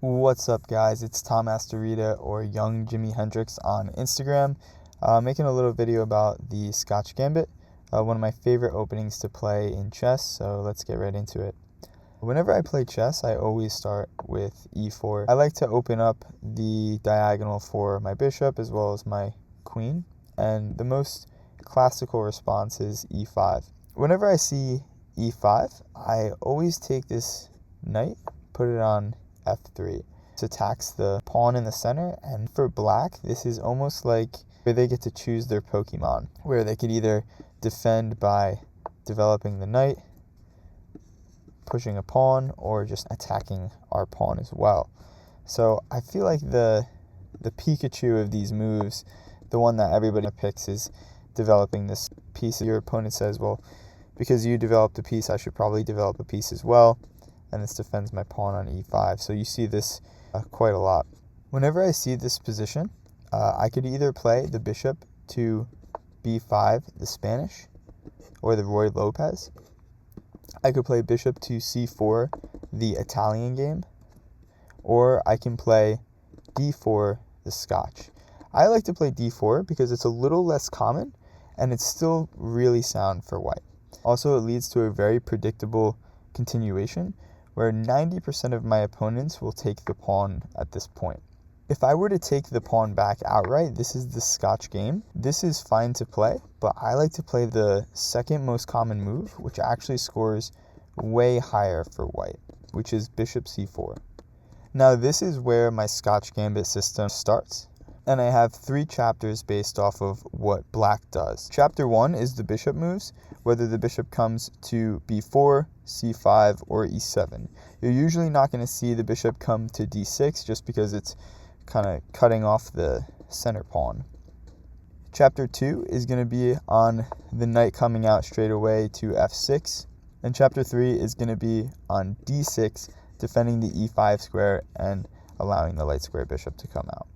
What's up, guys? It's Tom Astorita, or Young Jimi Hendrix on Instagram, making a little video about the Scotch Gambit, one of my favorite openings to play in chess, so let's get right into it. Whenever I play chess, I always start with e4. I like to open up the diagonal for my bishop as well as my queen, and the most classical response is e5. Whenever I see e5, I always take this knight, put it on f3. This attacks the pawn in the center, and for black, this is almost like where they get to choose their Pokemon, where they could either defend by developing the knight, pushing a pawn, or just attacking our pawn as well. So I feel like the Pikachu of these moves, the one that everybody picks, is developing this piece. Your opponent says, well, because you developed a piece, I should probably develop a piece as well, and this defends my pawn on e5. So you see this quite a lot. Whenever I see this position, I could either play the bishop to b5, the Spanish, or the Roy Lopez. I could play bishop to c4, the Italian game, or I can play d4, the Scotch. I like to play d4 because it's a little less common, and it's still really sound for white. Also, it leads to a very predictable continuation, where 90% of my opponents will take the pawn at this point. If I were to take the pawn back outright, this is the Scotch game. This is fine to play, but I like to play the second most common move, which actually scores way higher for white, which is bishop c4. Now, this is where my Scotch Gambit system starts, and I have 3 chapters based off of what black does. Chapter 1 is the bishop moves, whether the bishop comes to b4, c5, or e7. You're usually not going to see the bishop come to d6 just because it's kind of cutting off the center pawn. Chapter 2 is going to be on the knight coming out straight away to f6, and chapter 3 is going to be on d6, defending the e5 square and allowing the light square bishop to come out.